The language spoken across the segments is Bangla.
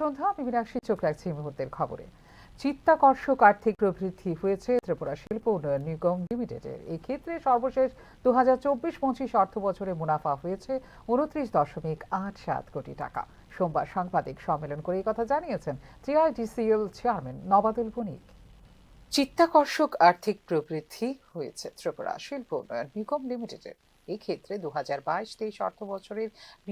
সন্ধ্যা। আমি মীনাক্ষী, চোখ রাখছি এই মুহূর্তের খবরে। চিত্তাকর্ষক আর্থিক প্রবৃদ্ধি হয়েছে ত্রিপুরা শিল্প উন্নয়ন নিগম লিমিটেডের। এই ক্ষেত্রে সর্বশেষ 2024-25 অর্থ বছরে মুনাফা হয়েছে 29.87 কোটি টাকা। সোমবার সাংবাদিক সম্মেলন করে এই কথা জানিয়েছেন টিআইডিসিএল চেয়ারম্যান নবাদুল বণিক। চিত্তাকর্ষক আর্থিক প্রবৃদ্ধি হয়েছে ত্রিপুরা শিল্প উন্নয়ন নিগম লিমিটেডের। এই ক্ষেত্রে 2022-23 অর্থ বছরের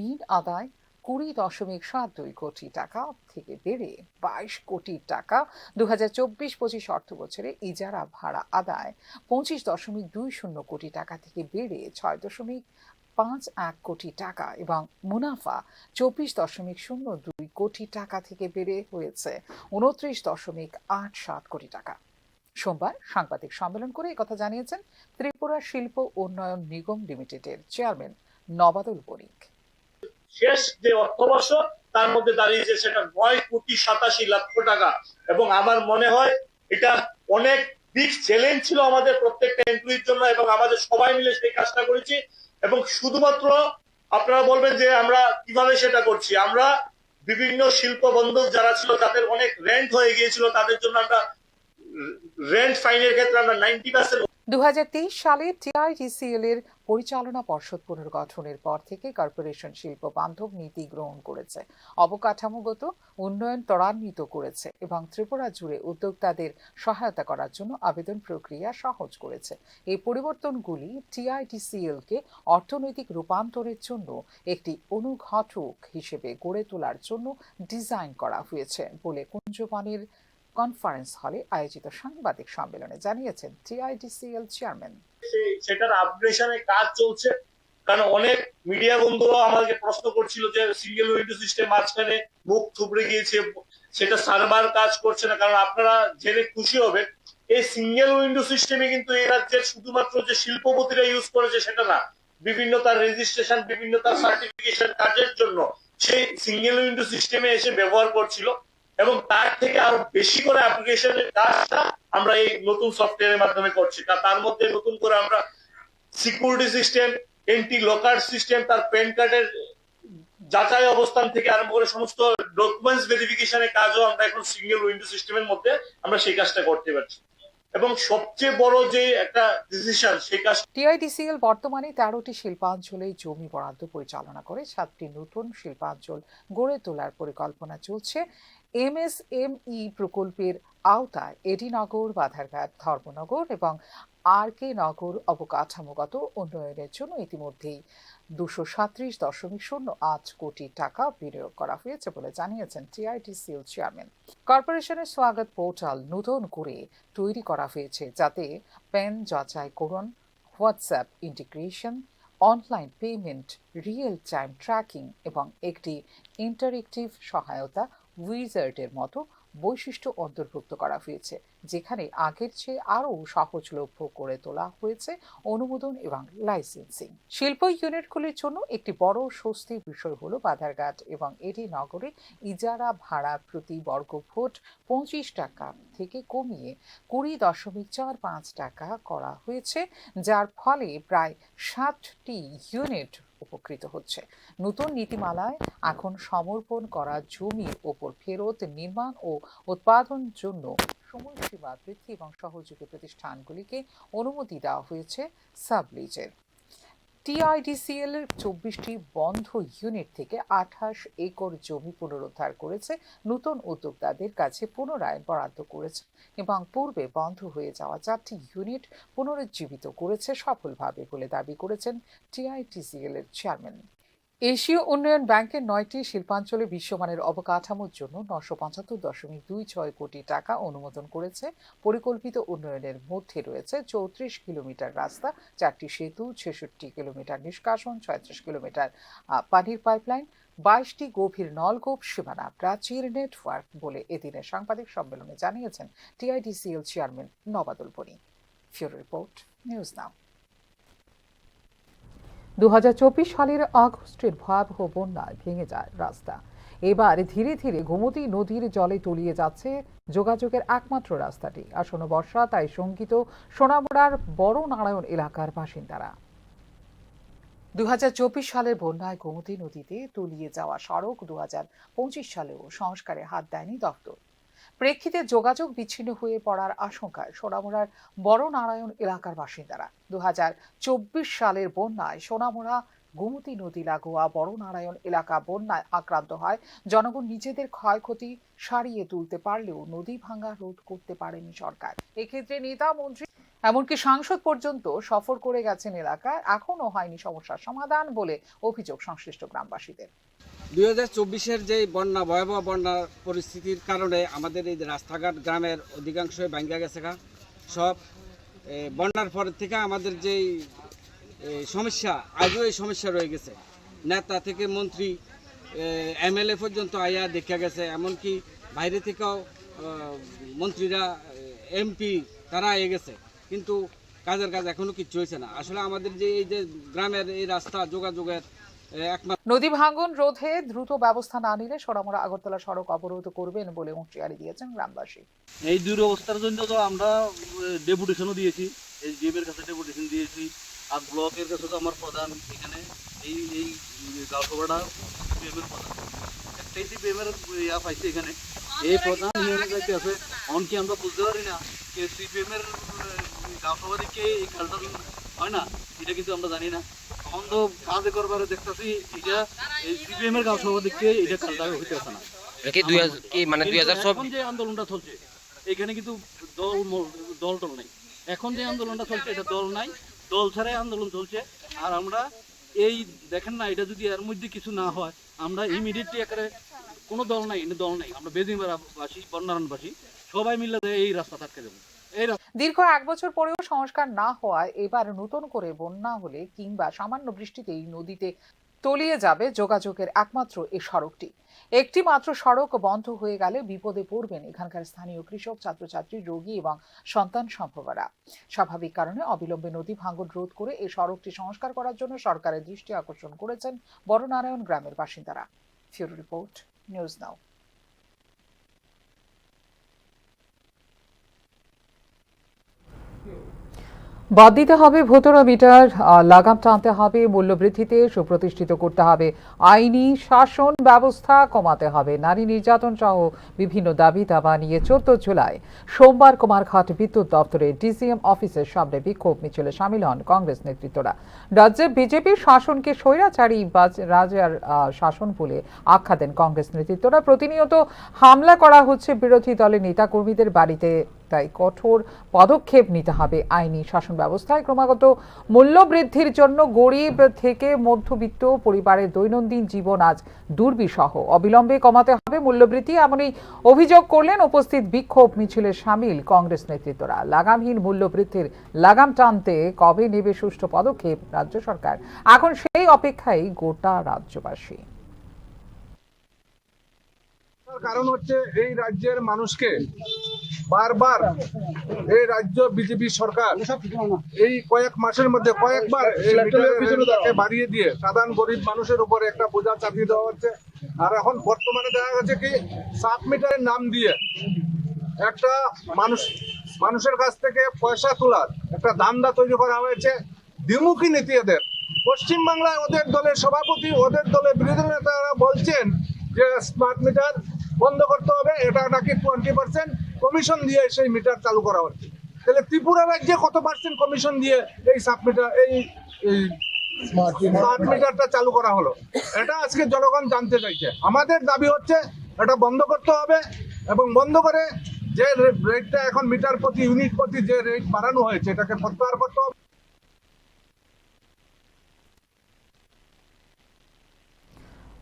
ঋণ আদায় 20.72 কোটি টাকা থেকে বেড়ে 22 কোটি টাকা, 2024-25 অর্থ বছরে ইজারা ভাড়া আদায় 25.20 কোটি টাকা থেকে বেড়ে 6.51 কোটি টাকা এবং মুনাফা 24.02 কোটি টাকা থেকে বেড়ে হয়েছে 29.87 কোটি টাকা। সোমবার সাংবাদিক সম্মেলন করে কথা জানিয়েছেন ত্রিপুরা শিল্প উন্নয়ন নিগম লিমিটেডের চেয়ারম্যান নবাদুল বণিক। শেষ যে অর্থবর্ষ তার মধ্যে দাঁড়িয়েছে সেটা 9,87,00,000 টাকা এবং আমার মনে হয় এটা অনেক বিগ চ্যালেঞ্জ ছিল আমাদের প্রত্যেকটা এমপ্লয়ির জন্য এবং আমাদের সবাই মিলে সেই কাজটা করেছি। এবং শুধুমাত্র আপনারা বলবেন যে আমরা কিভাবে সেটা করছি, আমরা বিভিন্ন শিল্প বন্ধক যারা ছিল তাদের অনেক রেন্ট হয়ে গিয়েছিল, তাদের জন্য আমরা রেন্ট ফাইনের ক্ষেত্রে আমরা 90%। 2023 সালে টিআইডিসিএল এর পরিচালনা পর্ষদ পুনর্গঠনের পর থেকে কর্পোরেশন শিল্প বান্ধব নীতি গ্রহণ করেছে, অবকাঠামোগত উন্নয়ন ত্বরান্বিত করেছে এবং ত্রিপুরা জুড়ে উদ্যোক্তাদের সহায়তা করার জন্য আবেদন প্রক্রিয়া সহজ করেছে। এই পরিবর্তনগুলি টিআইডিসিএল কে অর্থনৈতিক রূপান্তরের জন্য একটি অনুঘটক হিসেবে গড়ে তোলার জন্য ডিজাইন করা হয়েছে বলে কুঞ্জবাণীর কনফারেন্স হলে আয়োজিত সাংবাদিক সম্মেলনে জানিয়েছেন টিআইডিসিএল চেয়ারম্যান। সেটার আপগ্রেডেশনের কাজ চলছে, কারণ অনেক মিডিয়া বন্ধুরা আমাকে প্রশ্ন করছিল যে সিঙ্গেল উইন্ডো সিস্টেম মাঝখানে মুখ থুবড়ে গিয়েছে, সেটা সার্ভার কাজ করছে না। কারণ আপনারা জেনে খুশি হবেন এই সিঙ্গেল উইন্ডো সিস্টেমে কিন্তু এই রাজ্যের শুধুমাত্র যে শিল্পপতিরা ইউজ করেছে সেটা না, বিভিন্ন তার রেজিস্ট্রেশন, বিভিন্ন তার সার্টিফিকেশন কাজের জন্য সেই সিঙ্গেল উইন্ডো সিস্টেমে এসে ব্যবহার করছিল এবং তার থেকে আরো বেশি করে অ্যাপ্লিকেশনের কাজটা আমরা এই নতুন সফটওয়্যারের মাধ্যমে করছি। তার মধ্যে নতুন করে আমরা security system, anti locker system, তার প্যান কার্ডের যাচাই অবস্থান থেকে আরম্ভ করে সমস্ত ডকুমেন্টস ভেরিফিকেশনের কাজও আমরা এখন সিঙ্গেল উইন্ডো সিস্টেমের মধ্যে আমরা সেই কাজটা করতে পারছি। এবং সবচেয়ে বড় যে একটা ডিসিশন সেই কাজ, টিআইডিসিএল বর্তমানে 13টি শিল্পাঞ্চলে জমি বরাদ্দ পরিচালনা করে 7টি নতুন শিল্পাঞ্চল গড়ে তোলার পরিকল্পনা চলছে। এমএসএমই প্রকল্পের আওতায় এডিনগর, বাধারঘাট, ধর্মনগর এবং আর.কে. নগর অবকাঠামোগত উন্নয়নের জন্য ইতিমধ্যেই 237.08 কোটি টাকা বিনিয়োগ করা হয়েছে বলে জানিয়েছেন টিআইডিসিএল চেয়ারম্যান। কর্পোরেশনের স্বাগত পোর্টাল নতুন করে তৈরি করা হয়েছে যাতে প্যান যাচাইকরণ, WhatsApp integration, online payment, real time tracking এবং একটি ইন্টারেক্টিভ সহায়তা উইজার্ডের মতো বৈশিষ্ট্য অন্তর্ভুক্ত করা হয়েছে, যেখানে আগের চেয়ে আরও সহজলভ্য করে তোলা হয়েছে অনুমোদন এবং লাইসেন্সিং। শিল্প ইউনিটগুলির জন্য একটি বড় স্বস্তির বিষয় হলো বাধারঘাট এবং এডিনগরে ইজারা ভাড়া প্রতি বর্গফুট 25 টাকা থেকে কমিয়ে 20.45 টাকা করা হয়েছে, যার ফলে প্রায় 60টি ইউনিট উপকৃত হচ্ছে। নতুন নীতিমালায় এখন সমর্পণ করা জমির ওপর ফেরত, নির্মাণ ও উৎপাদন জন্য সময়সীমা বৃদ্ধি এবং সহযোগী প্রতিষ্ঠানগুলিকে অনুমতি দেওয়া হয়েছে সাবলিজের। টিআইডিসিএল এর 24টি বন্ধ ইউনিট থেকে 28 একর জমি পুনরুদ্ধার করেছে, নতুন উদ্যোক্তাদের কাছে পুনরায় বরাদ্দ করেছে এবং পূর্বে বন্ধ হয়ে যাওয়া 4টি ইউনিট পুনরুজ্জীবিত করেছে সফলভাবে বলে দাবি করেছেন টিআইডিসিএল এর চেয়ারম্যান। এশীয় উন্নয়ন ব্যাংকের 9টি শিল্পাঞ্চলে বিশ্বমানের অবকাঠামোর জন্য 975.26 কোটি টাকা অনুমোদন করেছে। পরিকল্পিত উন্নয়নের মধ্যে রয়েছে 34 কিলোমিটার রাস্তা, 4টি সেতু, 66 কিলোমিটার নিষ্কাশন, 36 কিলোমিটার পানির পাইপলাইন, 22টি গভীর নলকূপ, সীমানা প্রাচীর নেটওয়ার্ক বলে এদিনের সাংবাদিক সম্মেলনে জানিয়েছেন টিআইডিসিএল চেয়ারম্যান নবাদুল বণিক। ফিউরো রিপোর্ট, নিউজ নাও। 2024 সালের আগস্টের ভয়াবহ বন্যায় ভেঙে যায় রাস্তা। এবার ধীরে ধীরে গোমতী নদীর জলে তলিয়ে যাচ্ছে যোগাযোগের একমাত্র রাস্তাটি। আসন্ন বর্ষা তাই শঙ্কিত সোনামুড়ার বড় নারায়ণ এলাকার বাসিন্দারা। 2024 সালের বন্যায় গোমতী নদীতে তলিয়ে যাওয়া সড়ক 2025 সালেও সংস্কারে হাত দেয়নি দপ্তর। প্রেক্ষিতে যোগাযোগ বিচ্ছিন্ন হয়ে পড়ার আশঙ্কায় সোনামুড়ার বড় নারায়ণ এলাকার বাসিন্দারা। 2024 সালের বন্যায় সোনামুড়া গোমতী নদী লাগোয়া বড় নারায়ণ এলাকা বন্যায় আক্রান্ত হয়। জনগণ নিজেদের ক্ষয়ক্ষতি সারিয়ে তুলতে পারলেও নদী ভাঙা রোধ করতে পারেনি সরকার। এক্ষেত্রে নেতা মন্ত্রী এমনকি সাংসদ পর্যন্ত সফর করে গেছেন এলাকায়, এখনো হয়নি সমস্যার সমাধান বলে অভিযোগ সংশ্লিষ্ট গ্রামবাসীদের। 2024-এর যে বন্যা, ভয়াবহ বন্যার পরিস্থিতির কারণে আমাদের এই রাস্তাঘাট গ্রামের অধিকাংশই ভাঙ্গা গেছে। সব বন্যার পর থেকে আমাদের যেই সমস্যা, আজও এই সমস্যা রয়ে গেছে। নেতা থেকে মন্ত্রী, এমএলএ পর্যন্ত আয়া দেখা গেছে, এমনকি বাইরে থেকেও মন্ত্রীরা, এমপি তারা আয়ে গেছে, কিন্তু কাজের কাজ এখনো কিচ্ছু হয়েছে না। আসলে আমাদের যে এই যে গ্রামের এই রাস্তা যোগাযোগের নদী ভাঙ্গন রোধে দ্রুত ব্যবস্থা না নিলে সোনামুড়া আগরতলা সড়ক অবরোধ করবেন বলে হুঁশিয়ারি দিয়েছেন গ্রামবাসী। এই দুরবস্থার জন্য তো আমরা ডেপুটেশনও দিয়েছি, এসডিএম এর কাছে ডেপুটেশন দিয়েছি, আর ব্লকের কাছে তো আমার প্রধান এখানে এই এই গাঁওসভাটা সিপিএম এর প্রধান, একটাই সিপিএম এর ইয়া পাইছে এখানে, এই প্রধান যাইতে আছে। এমনকি আমরা বুঝতে পারি না যে সিপিএম এর গাঁওসভা দিকে এই কালটা হয় না, এটা কিন্তু আমরা জানি না। এখন তো কাজ করবার দেখতেছি এটা এই সিপিএম এর গাঁওসভা দিকে এটা কালটা হইতে আছে না। এখন যে আন্দোলনটা চলছে এখানে কিন্তু দল টল নাই। এখন যে আন্দোলনটা চলছে এটা দল নাই, দল ছাড়াই আন্দোলন চলছে। আর আমরা এই দেখেন না, এটা যদি এর মধ্যে কিছু না হয় আমরা ইমিডিয়েটলি একেবারে কোনো দল নাই, দল নাই, আমরা বেদিনবাসী, বন্যারণবাসী সবাই মিলে এই রাস্তা আটকে দেবো। দীর্ঘ 1 বছর পরেও সংস্কার না হওয়ায় এবার নতুন করে বন্যা হলে কিংবা সামান্য বৃষ্টিতেই নদীতে তলিয়ে যাবে যোগাযোগের একমাত্র এই সড়কটি। একটি মাত্র সড়ক বন্ধ হয়ে গেলে বিপদে পড়বেন এখানকার স্থানীয় কৃষক, ছাত্রছাত্রী, রোগী এবং সন্তান সম্ভবরা। স্বাভাবিক কারণে অবিলম্বে নদী ভাঙ্গন রোধ করে এই সড়কটি সংস্কার করার জন্য সরকারের দৃষ্টি আকর্ষণ করেছেন বড় নারায়ণ গ্রামের বাসিন্দারা। ফিউরো রিপোর্ট, নিউজ নাও। বাদ দিতে হবে ভোটার মিটার, লাগাম টানতে হবে মূল্যবৃদ্ধিতে, সুপ্রতিষ্ঠিত করতে হবে আইনি শাসন ব্যবস্থা, কমাতে হবে নারী নির্যাতন সহ বিভিন্ন দাবি দাবা নিয়ে 14 জুলাই সোমবার কুমারঘাট বিদ্যুৎ দপ্তরে ডিসিএম অফিসের সামনে বিক্ষোভ মিছিলে সামিল হন কংগ্রেস নেতৃত্বরা। রাজ্যে বিজেপির শাসনকে স্বৈরাচারী রাজার শাসন বলে আখ্যা দেন কংগ্রেস নেতৃত্বরা। প্রতিনিয়ত হামলা করা হচ্ছে বিরোধী দলের নেতাকর্মীদের বাড়িতে, তাই কঠোর পদক্ষেপ নিতে হবে আইনি শাসন ব্যবস্থায়। ক্রমাগত মূল্য বৃদ্ধির জন্য গরিব থেকে মধ্যবিত্ত পরিবারের দৈনন্দিন জীবন আজ দুর্বিষহ, অবিলম্বে কমাতে হবে মূল্যবৃদ্ধি, এমনই অভিযোগ করলেন উপস্থিত বিক্ষোভ মিছিলে সামিল কংগ্রেস নেতৃত্বরা। লাগামহীন মূল্য বৃদ্ধির লাগাম টানতে কবে নেবে সুষ্ঠু পদক্ষেপ রাজ্য সরকার, এখন সেই অপেক্ষায় গোটা রাজ্যবাসী। কারণ হচ্ছে এই রাজ্যের মানুষকে বারবার এই রাজ্য বিজেপি সরকার এই কয়েক মাসের মধ্যে কয়েকবার বাড়িয়ে দিয়ে সাধারণ গরিব মানুষের উপর একটা বোঝা চাপিয়ে দেওয়া হচ্ছে। আর এখন বর্তমানে দেখা যাচ্ছে কি সাব মিটারের নাম দিয়ে একটা মানুষের কাছ থেকে পয়সা তোলার একটা ধান্দা তৈরি করা হয়েছে দ্বিমুখী নীতি এদের। পশ্চিমবাংলায় ওদের দলের সভাপতি, ওদের দলের বিরোধী নেতারা বলছেন যে স্মার্ট মিটার বন্ধ করতে হবে, এটা নাকি 20% কমিশন দিয়ে সেই মিটার চালু করা হচ্ছে। তাহলে ত্রিপুরা রাজ্যে কত পার্সেন্ট কমিশন দিয়ে এই সাবমিটার এই স্মার্ট মিটারটা চালু করা হলো, এটা আজকে জনগণ জানতে চাইছে। আমাদের দাবি হচ্ছে এটা বন্ধ করতে হবে এবং বন্ধ করে যে রেটটা এখন মিটার প্রতি ইউনিট প্রতি যে রেট বাড়ানো হয়েছে এটাকে প্রত্যাহার করতে হবে।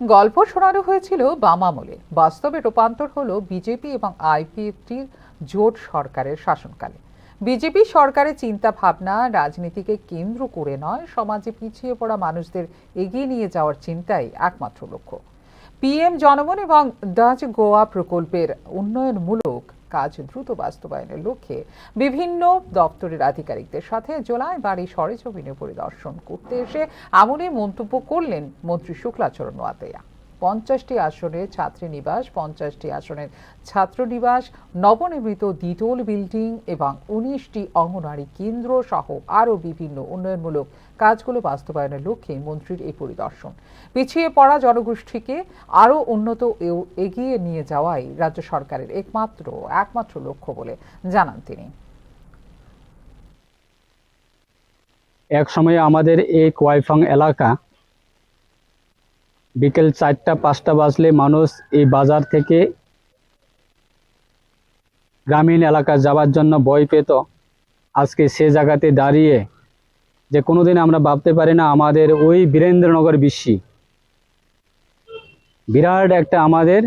গল্প শোনানো হয়েছিল বাম আমলে, বাস্তবে রূপান্তর হলো বিজেপি এবং আইপিএফটির জোট সরকারের শাসনকালে। বিজেপি সরকারের চিন্তা ভাবনা রাজনীতিকে কেন্দ্র করে নয়, সমাজে পিছিয়ে পড়া মানুষদের এগিয়ে নিয়ে যাওয়ার চিন্তাই একমাত্র লক্ষ্য। পিএম জনমন এবং ডাচ গোয়া প্রকল্পের উন্নয়নমূলক কাজ দ্রুত বাস্তবায়নের লক্ষ্যে বিভিন্ন দপ্তরের আধিকারিকদের সাথে জোলাই বাড়ি সরেজমিনে পরিদর্শন করতে এসে এমনই মন্তব্য করলেন মন্ত্রী শুক্লাচরণ ওয়াতেয়া। 50টি আসনের ছাত্রীনিবাস, 50টি আসনের ছাত্রনিবাস, নবনির্মিত দ্বিতল বিল্ডিং এবং 19টি অঙ্গনওয়াড়ি কেন্দ্র সহ আরও বিভিন্ন উন্নয়নমূলক কাজগুলো বাস্তবায়নের লক্ষ্যে মন্ত্রীর এই পরিদর্শন। পিছিয়ে পড়া জনগোষ্ঠীকে আরও উন্নত ও এগিয়ে নিয়ে যাওয়াই রাজ্য সরকারের একমাত্র লক্ষ্য বলে জানান তিনি। এক সময় আমাদের এই কোয়াইফাং এলাকা বিকেল 4টা-5টা বাজলে মানুষ এই বাজার থেকে গ্রামীণ এলাকা যাওয়ার জন্য ভয় পেত। আজকে সে জায়গাতে দাঁড়িয়ে যে কোনোদিন আমরা ভাবতে পারি না আমাদের ওই বীরেন্দ্রনগর বিশ্বে বিরাট একটা আমাদের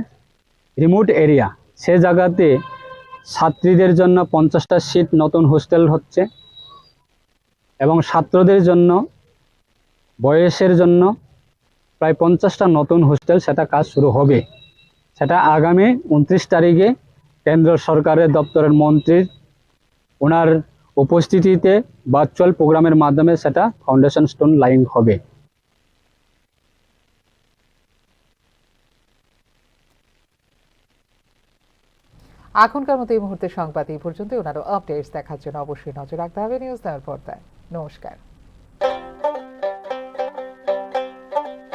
রিমোট এরিয়া, সে জায়গাতে ছাত্রীদের জন্য 50টা সিট নতুন হোস্টেল হচ্ছে এবং ছাত্রদের জন্য বয়সের জন্য প্রায় 50টা নতুন হোস্টেল, সেটা কাজ শুরু হবে। সেটা আগামী 29 তারিখে কেন্দ্র সরকারের দপ্তরের মন্ত্রীর ওনার উপস্থিতিতে ভার্চুয়াল প্রোগ্রামের মাধ্যমে সেটা ফাউন্ডেশন স্টোন লাইং হবে। এখনকার মতো এই মুহূর্তে সংবাদ এই পর্যন্ত। ওনারও আপডেটস দেখার জন্য অবশ্যই নজর রাখতে হবে নিউজ দেওয়ার পর্দায়। নমস্কার।